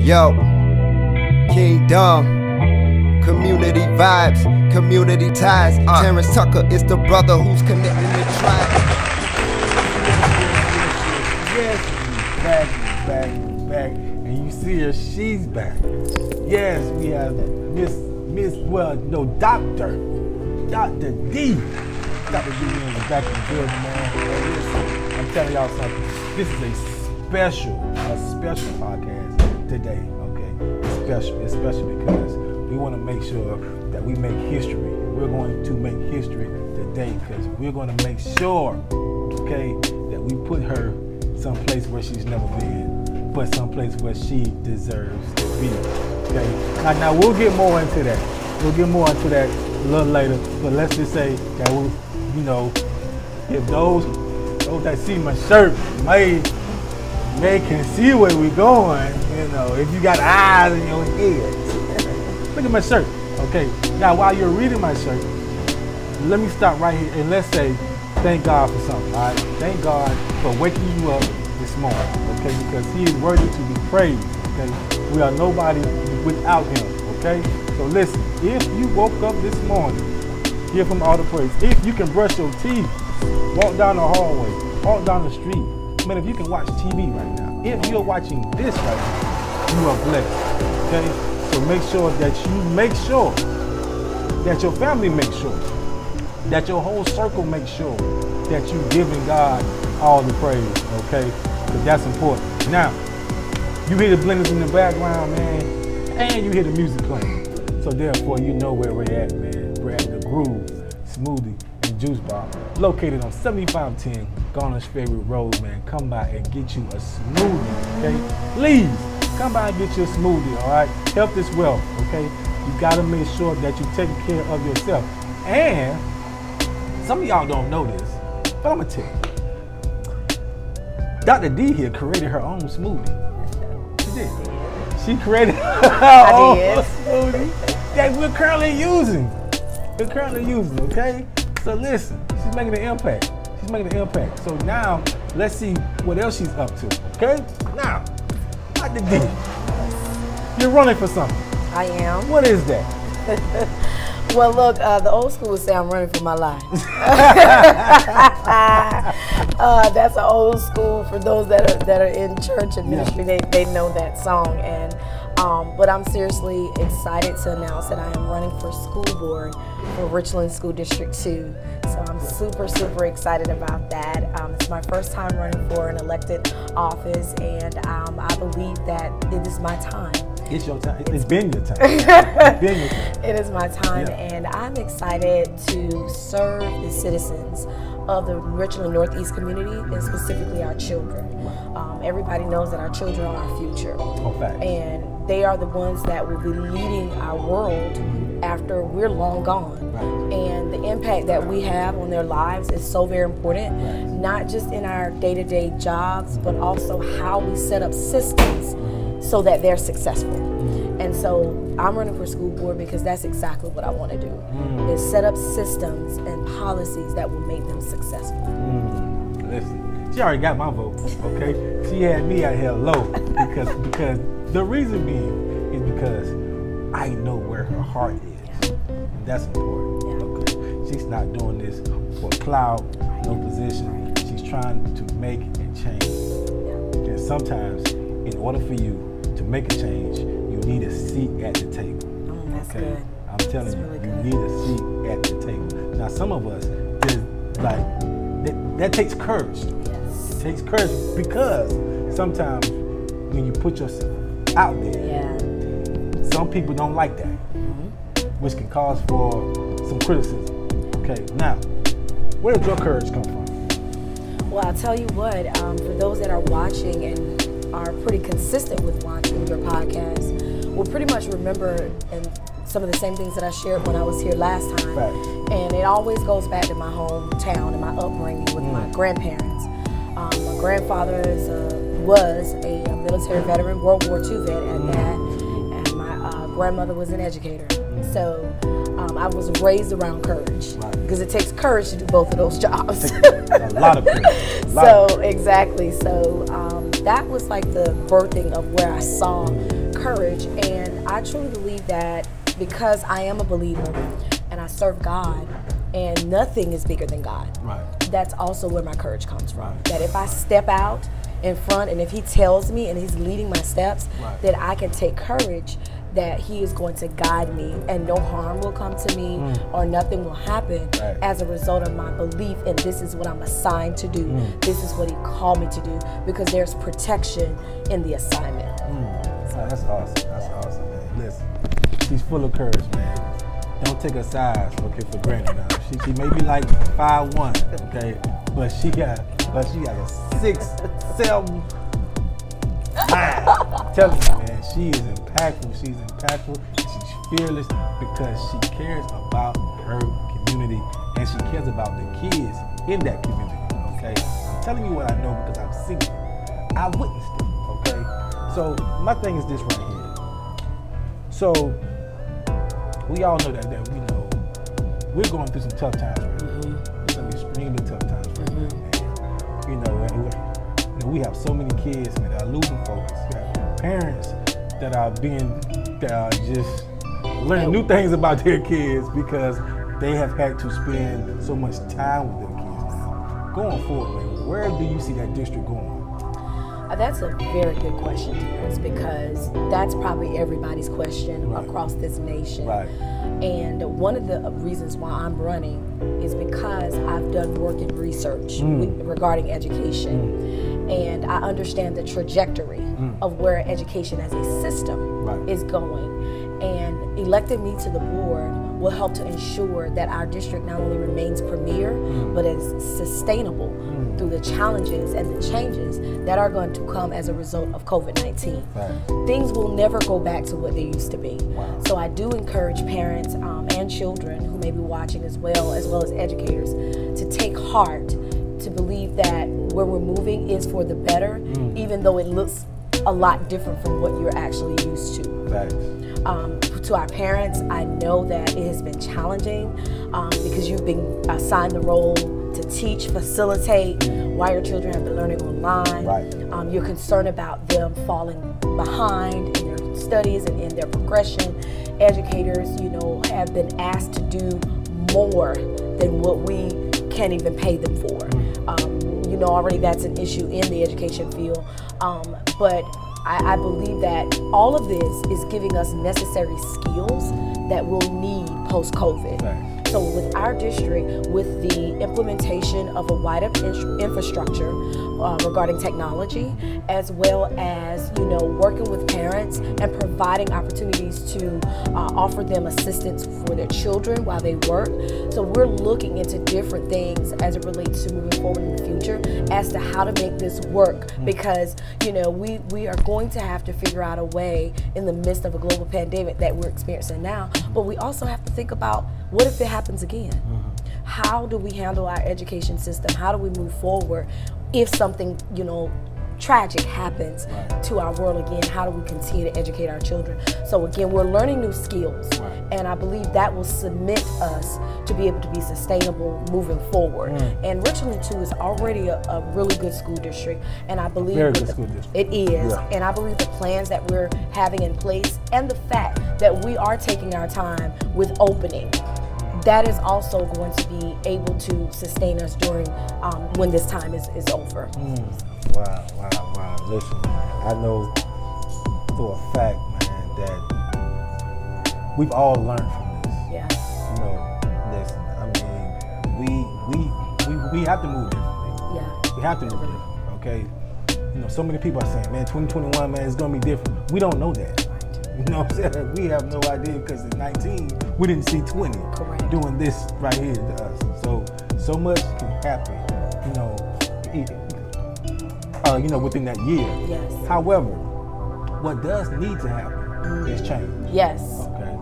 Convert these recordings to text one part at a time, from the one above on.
Yo, Kingdom, community vibes, community ties. Terrance Tucker is the brother who's connecting the tribe. Yes, back. And you see her, she's back. Yes, we have Dr.Dee. Dr.Dee is back in the building, man. And listen, I'm telling y'all something. This is a special podcast today, okay? It's special because we want to make sure that we make history. We're going to make history today because we're going to make sure, okay, that we put her someplace where she's never been, but someplace where she deserves to be, okay? Now we'll get more into that. We'll get more into that a little later, but let's just say that we, you know, if those that see my shirt may can see where we're going, you know, if you got eyes in your head. Look at my shirt, okay? Now, while you're reading my shirt, let me stop right here and let's say thank God for something, all right? Thank God for waking you up this morning, okay? Because He is worthy to be praised, okay? We are nobody without Him, okay? So listen, if you woke up this morning, give Him all the praise. If you can brush your teeth, walk down the hallway, walk down the street. Man, if you can watch TV right now, if you're watching this right now, you are blessed, okay? So make sure that your family makes sure, that your whole circle makes sure that you're giving God all the praise, okay? Because that's important. Now, you hear the blenders in the background, man, and you hear the music playing. So therefore, you know where we're at, man. We're at the Groove Smoothie and Juice Bar, located on 7510 Garner's Favorite Road, man. Come by and get you a smoothie, okay? Please, come by and get you a smoothie, all right? Health is wealth, okay? You gotta make sure that you're taking care of yourself. And some of y'all don't know this, but I'm gonna tell you. Dr.Dee here created her own smoothie. She did. She created her own smoothie that we're currently using. Okay? So listen, she's making an impact. So now, let's see what else she's up to, okay? Now, Dr.Dee, you're running for something. I am. What is that? Well, look, the old school would say I'm running for my life. That's an old school for those that are in church and ministry. Yeah. They know that song. And but I'm seriously excited to announce that I am running for school board for Richland School District 2. So I'm super excited about that. It's my first time running for an elected office, and I believe that it is my time. It's your time. It's been your time. It is my time, and I'm excited to serve the citizens of the Richland Northeast community, and specifically our children. Everybody knows that our children are our future, and they are the ones that will be leading our world after we're long gone. And the impact that we have on their lives is so very important, not just in our day-to-day jobs, but also how we set up systems so that they're successful. And so I'm running for school board because that's exactly what I want to do, is set up systems and policies that will make them successful. Listen, she already got my vote, okay? She had me out here low because the reason being is because I know where her heart is. And that's important, okay? She's not doing this for clout, no position. She's trying to make a change. And sometimes, in order for you to make a change, you need a seat at the table. That's good. I'm telling you, you need a seat at the table. Now, some of us, that takes courage. Yes. It takes courage because sometimes when you put yourself out there, some people don't like that, which can cause for some criticism. Okay, now, where did your courage come from? Well, I'll tell you what, for those that are watching and are pretty consistent with watching your podcast, will pretty much remember and some of the same things that I shared when I was here last time. And it always goes back to my hometown and my upbringing with my grandparents. My grandfather was a military veteran, World War II vet at that, and my grandmother was an educator. So I was raised around courage because it takes courage to do both of those jobs. A lot of courage. Exactly. So that was like the birthing of where I saw courage, and I truly believe that because I am a believer and I serve God, and nothing is bigger than God. Right. That's also where my courage comes from. Right. That if I step out in front and if He tells me and He's leading my steps, right. that I can take courage that He is going to guide me and no harm will come to me or nothing will happen right. as a result of my belief and this is what I'm assigned to do. This is what He called me to do, because there's protection in the assignment. Oh, that's awesome. That's awesome, man. Listen, she's full of courage, man. Don't take her size, okay, for granted. Now. She may be like 5'1", okay, but she got a 6'7". Tell me, man, she is impactful. She's impactful. She's fearless because she cares about her community and she cares about the kids in that community. Okay, I'm telling you what I know because I've seen it. I witnessed it. Okay, so my thing is this right here. So we all know that you know we're going through some tough times right now. Some extremely tough times right now, man. You know, and we have so many kids, man, that are losing focus. We have parents that are just learning new things about their kids because they have had to spend so much time with their kids now. Going forward, man, where do you see that district going? That's a very good question, Terrance, because that's probably everybody's question across this nation. Right. And one of the reasons why I'm running is because I've done work in research regarding education. And I understand the trajectory of where education as a system is going. And electing me to the board will help to ensure that our district not only remains premier, but is sustainable through the challenges and the changes that are going to come as a result of COVID-19. Things will never go back to what they used to be. So I do encourage parents and children who may be watching as well as educators to take heart, to believe that where we're moving is for the better, even though it looks a lot different from what you're actually used to. To our parents, I know that it has been challenging because you've been assigned the role to teach, facilitate, while your children have been learning online. You're concerned about them falling behind in their studies and in their progression. Educators, you know, have been asked to do more than what we can't even pay them for. You know, already that's an issue in the education field. But I believe that all of this is giving us necessary skills that we'll need post-COVID. So with our district, with the implementation of a wide-up infrastructure regarding technology, as well as, you know, working with parents and providing opportunities to offer them assistance for their children while they work. So we're looking into different things as it relates to moving forward in the future as to how to make this work, because, you know, we are going to have to figure out a way in the midst of a global pandemic that we're experiencing now, but we also have to think about, what if it happens again? How do we handle our education system? How do we move forward if something, you know, tragic happens to our world again? How do we continue to educate our children? So again, we're learning new skills, and I believe that will submit us to be able to be sustainable moving forward. And Richland too is already a really good school district, and I believe it is. And I believe the plans that we're having in place and the fact that we are taking our time with opening, that is also going to be able to sustain us during when this time is over. Wow. Listen, I know for a fact, man, that we've all learned from this. You know, listen, I mean, we have to move differently. We have to move differently, okay? You know, so many people are saying, man, 2021, man, it's gonna be different. We don't know that. You know what I'm saying? We have no idea because in 19, we didn't see 20 doing this right here to us. So much can happen, you know, within that year. However, what does need to happen is change. Okay,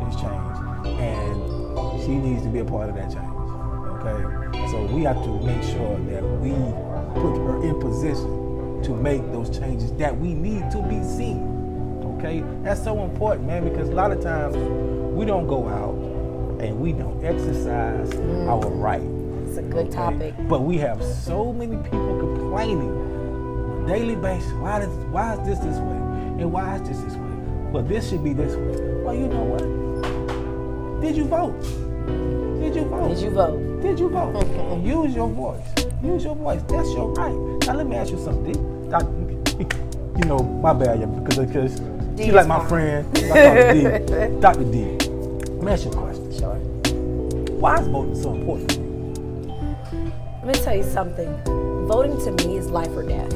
is change, and she needs to be a part of that change. Okay, so we have to make sure that we put her in position to make those changes that we need to be seen. Okay, that's so important, man, because a lot of times we don't go out and we don't exercise our right. It's a good topic. But we have so many people complaining on a daily basis. Why is this way? And why is this way? Well, this should be this way. Well, you know what? Did you vote? Did you vote? Did you vote? Did you vote? Use your voice. Use your voice. That's your right. Now let me ask you something, Dee. You know, my bad, yeah, because she like my friend. Dr.Dee. Let me ask you a question. Sure. Why is voting so important for you? Let me tell you something. Voting to me is life or death.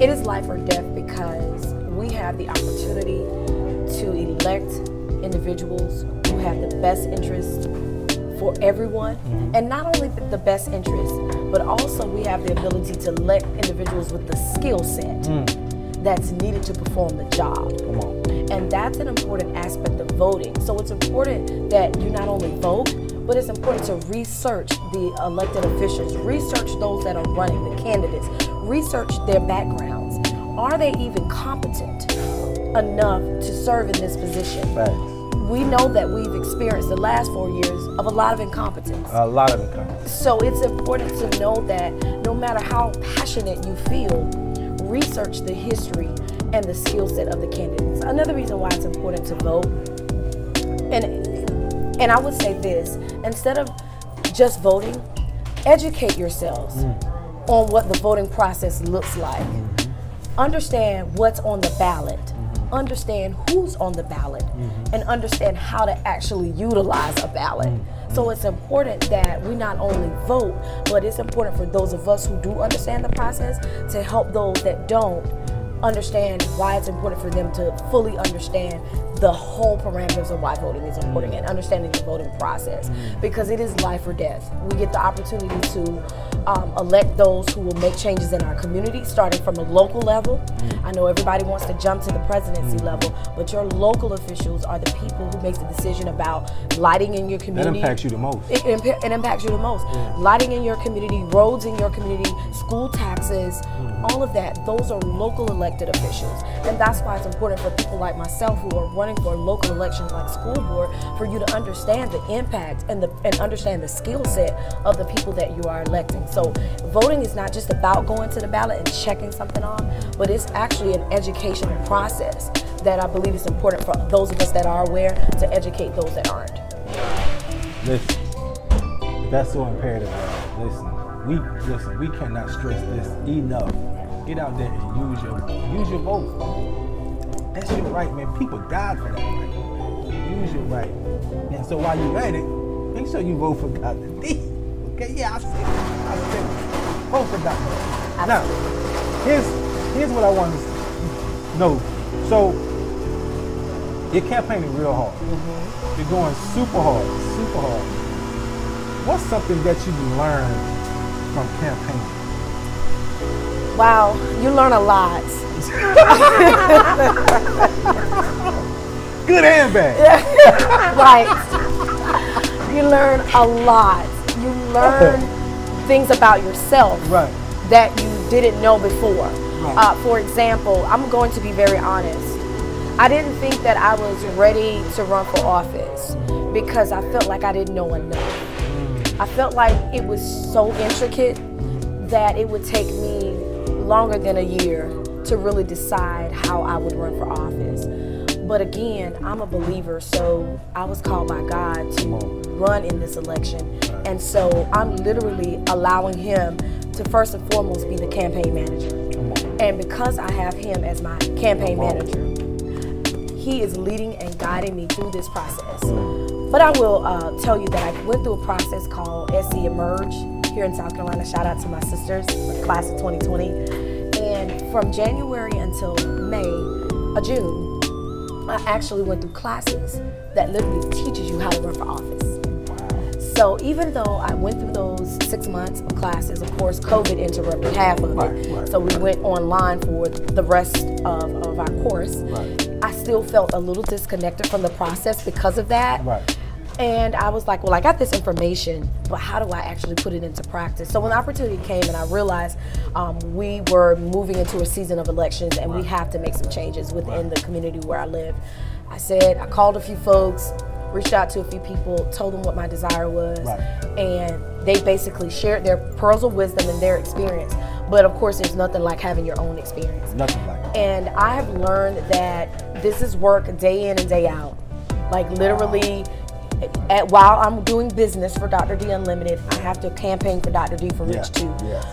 It is life or death because we have the opportunity to elect individuals who have the best interest for everyone, and not only the best interest, but also we have the ability to elect individuals with the skill set that's needed to perform the job. Come on. And that's an important aspect of voting. So it's important that you not only vote, but it's important to research the elected officials, research those that are running, the candidates, research their backgrounds. Are they even competent enough to serve in this position? Right. We know that we've experienced the last 4 years of a lot of incompetence. A lot of incompetence. So it's important to know that no matter how passionate you feel, research the history and the skill set of the candidates. Another reason why it's important to vote, and I would say this, instead of just voting, educate yourselves on what the voting process looks like. Understand what's on the ballot. Understand who's on the ballot, and understand how to actually utilize a ballot. So it's important that we not only vote, but it's important for those of us who do understand the process to help those that don't understand why it's important for them to fully understand the whole parameters of why voting is important and understanding the voting process, because it is life or death. We get the opportunity to elect those who will make changes in our community, starting from a local level. I know everybody wants to jump to the presidency level, but your local officials are the people who make the decision about lighting in your community. That impacts you the most. It impacts you the most. Lighting in your community, roads in your community, school taxes, all of that. Those are local elected officials. And that's why it's important for people like myself who are running for local elections like school board, for you to understand the impact and understand the skill set of the people that you are electing. So voting is not just about going to the ballot and checking something off, but it's actually an educational process that I believe is important for those of us that are aware to educate those that aren't. Listen, that's so imperative. Listen, we cannot stress this enough. Get out there and use your vote. That's your right, man. People died for that right. Use your right. And so while you're at it, make sure you vote for Dr.Dee. Okay, yeah, I see it. Vote for Dr.Dee. Now, here's what I want to know. So, you're campaigning real hard. You're going super hard. What's something that you learned from campaigning? Wow, you learn a lot. Good and bad. Right. You learn a lot. You learn things about yourself that you didn't know before. For example, I'm going to be very honest. I didn't think that I was ready to run for office because I felt like I didn't know enough. I felt like it was so intricate that it would take me longer than a year to really decide how I would run for office. But again, I'm a believer, so I was called by God to run in this election. And so I'm literally allowing him to first and foremost be the campaign manager. And because I have him as my campaign manager, he is leading and guiding me through this process. But I will tell you that I went through a process called SC Emerge here in South Carolina. Shout out to my sisters, the class of 2020. And from January until June, I actually went through classes that literally teaches you how to run for office. So even though I went through those 6 months of classes, of course, COVID interrupted half of it. So we went online for the rest of our course. I still felt a little disconnected from the process because of that. And I was like, well, I got this information, but how do I actually put it into practice? So when the opportunity came and I realized we were moving into a season of elections and we have to make some changes within the community where I live, I called a few folks, reached out to a few people, told them what my desire was, and they basically shared their pearls of wisdom and their experience. But of course, there's nothing like having your own experience. Nothing like it. And I have learned that this is work day in and day out. Like literally, while I'm doing business for Dr.Dee Unlimited, I have to campaign for Dr.Dee for Rich too.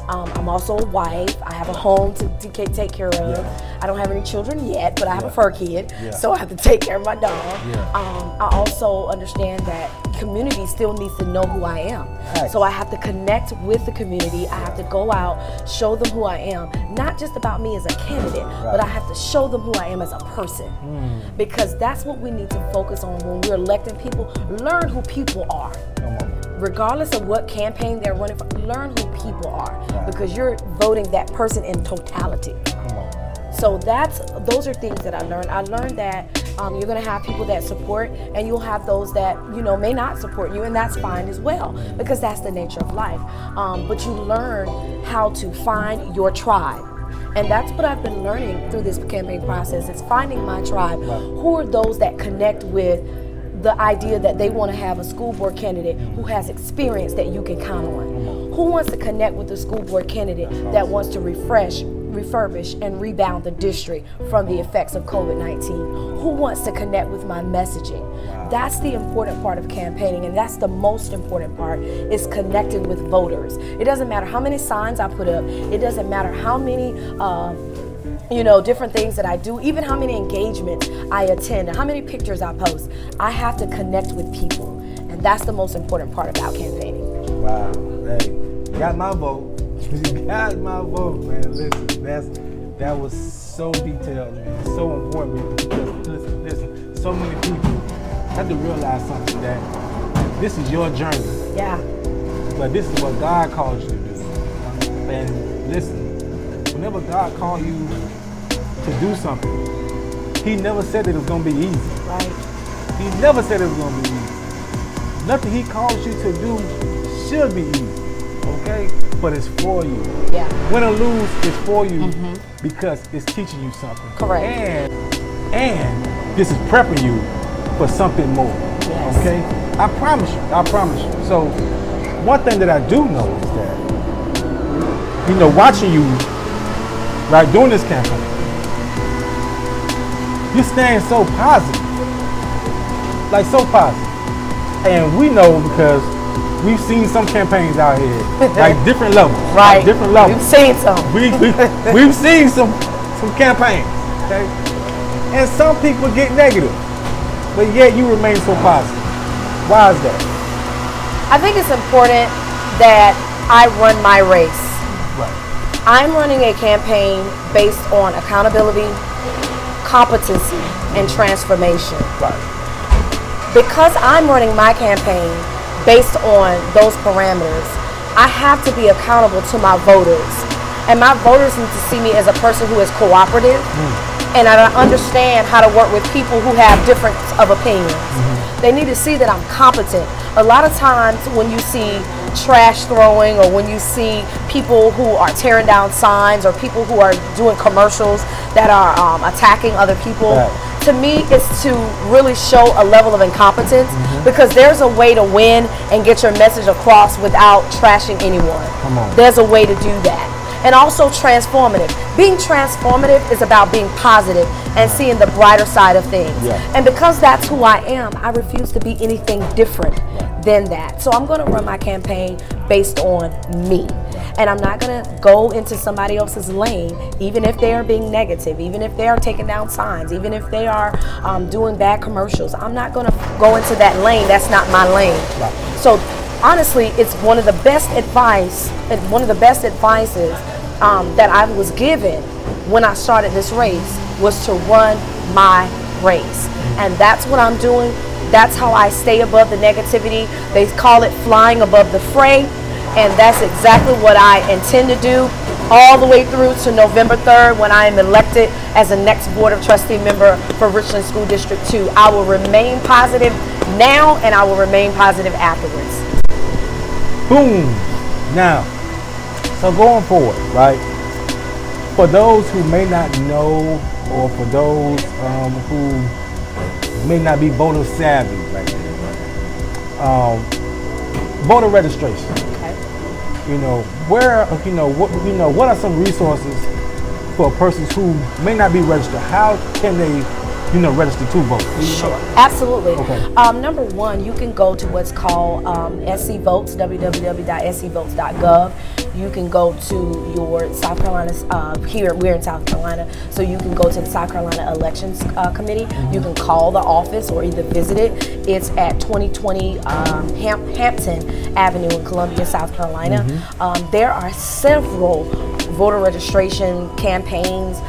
I'm also a wife. I have a home to take care of. I don't have any children yet, but I have a fur kid, so I have to take care of my dog. I also understand that community still needs to know who I am. So I have to connect with the community. I have to go out, show them who I am. Not just about me as a candidate, but I have to show them who I am as a person. Because that's what we need to focus on when we're electing people. Learn who people are. Regardless of what campaign they're running for, learn who people are. Because you're voting that person in totality. So those are things that I learned. I learned that you're going to have people that support, and you'll have those that may not support you, and that's fine as well, because that's the nature of life. But you learn how to find your tribe. And that's what I've been learning through this campaign process, is finding my tribe. Who are those that connect with the idea that they want to have a school board candidate who has experience that you can count on? Who wants to connect with a school board candidate that wants to refurbish and rebound the district from the effects of COVID-19? Who wants to connect with my messaging? That's the important part of campaigning, and that's the most important part, is connecting with voters. It doesn't matter how many signs I put up. It doesn't matter how many different things that I do, even how many engagements I attend, and how many pictures I post. I have to connect with people, and that's the most important part about campaigning. Wow, hey, you got my vote. You got my vote, man. Listen, that was so detailed, man. So important, because listen, so many people have to realize something, that this is your journey. But this is what God called you to do. And listen, whenever God called you to do something, He never said that it was going to be easy. He never said it was going to be easy. Nothing He calls you to do should be easy, okay? But it's for you. Win or lose, it's for you, because it's teaching you something. And this is prepping you for something more, okay? I promise you. So one thing that I do know is that, watching you, like doing this campaign, you're staying so positive, like so positive. And we know, because we've seen some campaigns out here, like different levels, different levels. We've seen some. We've seen some campaigns, okay? And some people get negative, but yet you remain so positive. Why is that? I think it's important that I run my race. I'm running a campaign based on accountability, competency, and transformation. Because I'm running my campaign based on those parameters, I have to be accountable to my voters. And my voters need to see me as a person who is cooperative, and I understand how to work with people who have different of opinions. They need to see that I'm competent. A lot of times when you see trash throwing, or when you see people who are tearing down signs, or people who are doing commercials that are attacking other people, to me it's to really show a level of incompetence, because there's a way to win and get your message across without trashing anyone. There's a way to do that. And also transformative. Being transformative is about being positive and seeing the brighter side of things. And because that's who I am, I refuse to be anything different than that. So I'm going to run my campaign based on me. And I'm not going to go into somebody else's lane, even if they are being negative, even if they are taking down signs, even if they are doing bad commercials. I'm not going to go into that lane. That's not my lane. So honestly, it's one of the best advices that I was given when I started this race, was to run my race. And that's what I'm doing. That's how I stay above the negativity. They call it flying above the fray. And that's exactly what I intend to do all the way through to November 3rd, when I am elected as the next Board of Trustee member for Richland School District 2. I will remain positive now, and I will remain positive afterwards. Boom. Now, so going forward, right? For those who may not know, or for those who may not be voter savvy right now, voter registration. What are some resources for persons who may not be registered, how can they, register to vote? Sure, absolutely. Okay. Number one, you can go to what's called SC Votes, www.scvotes.gov. You can go to your South Carolina, here we're in South Carolina, so you can go to the South Carolina Elections Committee. You can call the office or either visit it. It's at 2020 Hampton Avenue in Columbia, South Carolina. There are several voter registration campaigns,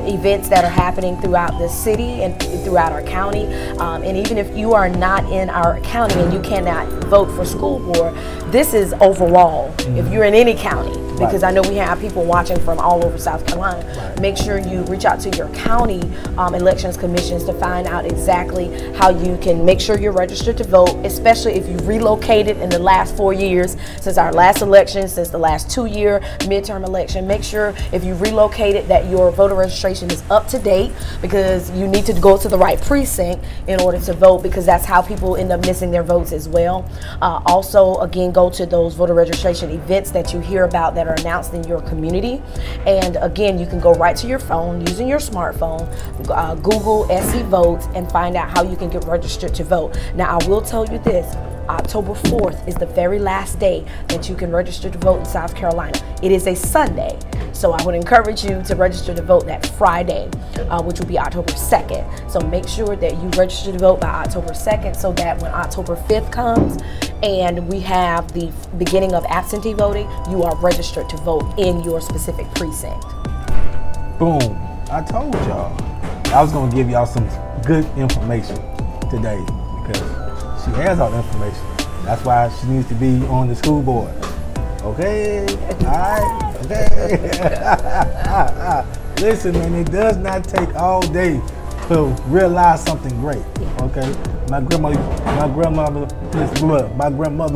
events that are happening throughout the city and throughout our county. And even if you are not in our county and you cannot vote for school board, this is overall, if you're in any county, because I know we have people watching from all over South Carolina. Make sure you reach out to your county elections commissions to find out exactly how you can make sure you're registered to vote, especially if you relocated in the last 4 years since our last election, since the last 2-year midterm election. Make sure if you relocated that your voter registration is up to date, because you need to go to the right precinct in order to vote, because that's how people end up missing their votes as well. Also, again, go to those voter registration events that you hear about that are announced in your community. And again, you can go right to your phone using your smartphone, Google SC Votes, and find out how you can get registered to vote. Now, I will tell you this. October 4th is the very last day that you can register to vote in South Carolina. It is a Sunday, so I would encourage you to register to vote that Friday, which will be October 2nd. So make sure that you register to vote by October 2nd so that when October 5th comes and we have the beginning of absentee voting, you are registered to vote in your specific precinct. Boom. I told y'all I was going to give y'all some good information today, because she has all the information. That's why she needs to be on the school board. Okay? Alright? Okay? Listen, man, it does not take all day to realize something great. Okay? My grandmother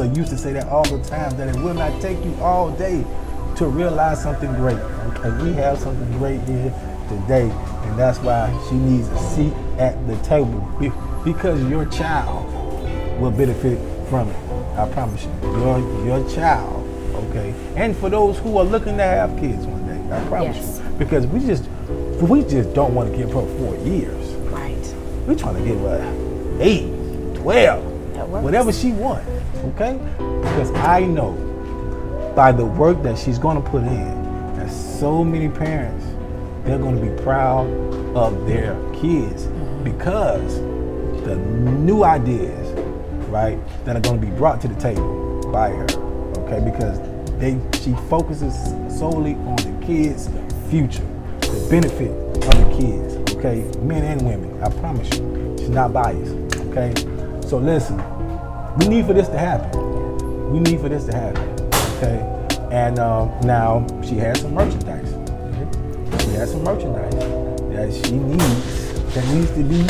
used to say that all the time, that it will not take you all day to realize something great. Okay? We have something great here today, and that's why she needs a seat at the table, because your child will benefit from it. I promise you. Your child, okay? And for those who are looking to have kids one day, I promise you. Because we just don't want to give her 4 years. Right. We're trying to give her 8, 12, whatever she wants, okay? Because I know by the work that she's going to put in, that so many parents, they're going to be proud of their kids, because the new ideas, right, that are going to be brought to the table by her, okay, because she focuses solely on the kids' future, the benefit of the kids, okay, men and women. I promise you, she's not biased, okay. So listen, we need for this to happen. We need for this to happen, okay. And now she has some merchandise. She has some merchandise that she needs, that needs to be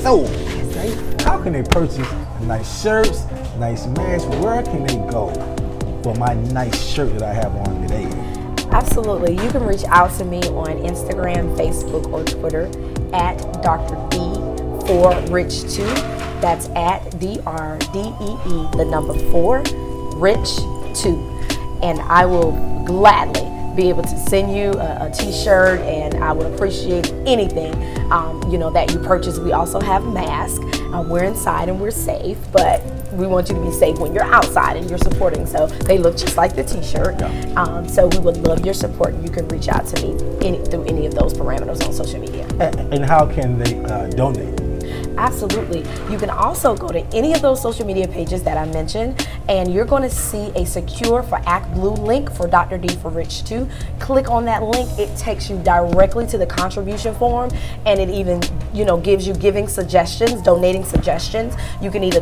sold. Okay? How can they purchase nice shirts, nice masks? Where can they go for my nice shirt that I have on today? Absolutely. You can reach out to me on Instagram, Facebook, or Twitter at DrDee for Rich2. That's at DrDee, the number 4, Rich2. And I will gladly be able to send you a t-shirt, and I would appreciate anything that you purchase. We also have masks. We're inside and we're safe, but we want you to be safe when you're outside and you're supporting, so they look just like the t-shirt. So we would love your support. You can reach out to me through any of those parameters on social media. And how can they donate? Absolutely. You can also go to any of those social media pages that I mentioned, and you're going to see a Secure for Act Blue link for DrDee for Rich2. Click on that link. It takes you directly to the contribution form, and it even gives you giving suggestions, donating suggestions. You can either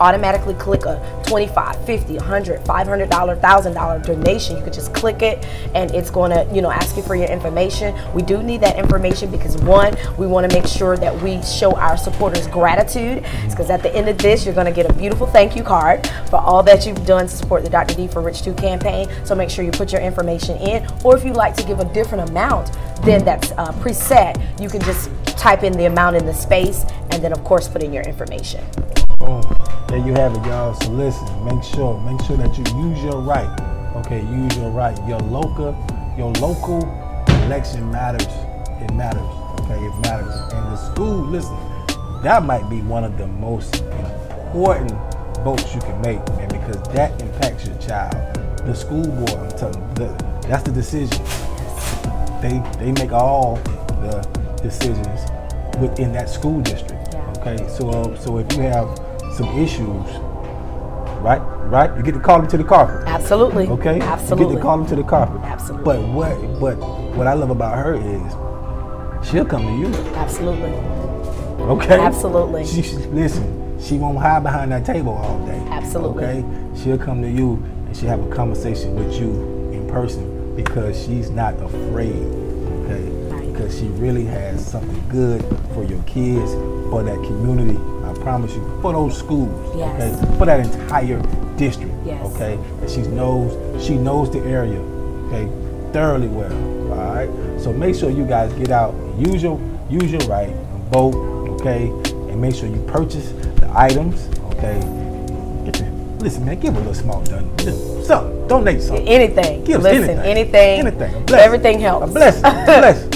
automatically click a $25, $50, $100, $500, $1,000 donation. You could just click it, and it's going to ask you for your information. We do need that information because, one, we want to make sure that we show our supporters gratitude, because at the end of this, you're going to get a beautiful thank you card for all that you've done to support the DrDee for Rich2 campaign. So make sure you put your information in, or if you'd like to give a different amount, then that's preset. You can just type in the amount in the space, and then of course put in your information. Oh, there you have it, y'all. So listen, make sure that you use your right. Okay, use your right. Your local election matters. It matters, okay? It matters. And the school, listen, that might be one of the most important votes you can make, man, because that impacts your child. The school board, I'm telling you, that's the decision. They make all the decisions within that school district. Okay, so if you have some issues, right, you get to call them to the carpet. Absolutely. Okay, absolutely. You get to call them to the carpet. Absolutely. But what I love about her is she'll come to you. Absolutely. Okay. Absolutely. Listen, she won't hide behind that table all day. Absolutely. Okay, she'll come to you and she'll have a conversation with you in person because she's not afraid. Okay, right. Because she really has something good for your kids, for that community. I promise you, for those schools. Yes. Okay, for that entire district. Yes. Okay, and she knows the area. Okay, thoroughly well. All right. So make sure you guys get out, and use your right, and vote. Okay, and make sure you purchase the items. Okay. Listen, man, give a little small something. Donate something. Anything. Give Listen, anything. Everything helps. A blessing.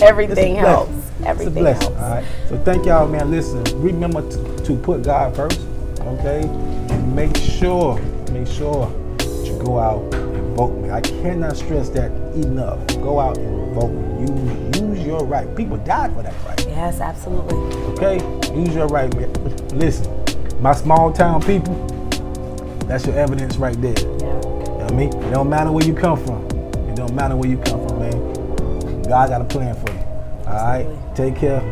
Everything helps. Everything helps. All right. So thank y'all, man. Listen, remember to put God first. Okay, and make sure that you go out and vote. Man, I cannot stress that enough. Go out and vote. Use your right. People died for that right. Yes, absolutely. Okay, use your right, man. Listen, my small town people. That's your evidence right there. Yeah. You know what I mean? It don't matter where you come from. It don't matter where you come from, man. God got a plan for you. All right? Take care.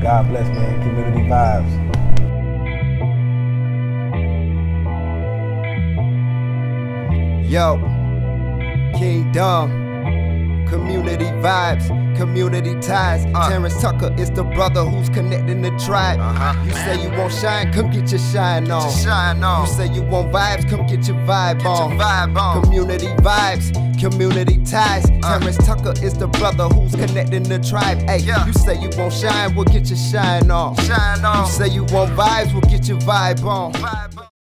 God bless, man. Community vibes. Yo, Kingdom. Community vibes, community ties. Terrance Tucker is the brother who's connecting the tribe. You say you won't shine, come get your shine on. You say you want vibes, come get your vibe on. Community vibes, community ties. Terrance Tucker is the brother who's connecting the tribe. Hey, you say you won't shine, we'll get your shine on. You say you want vibes, we'll get your vibe on.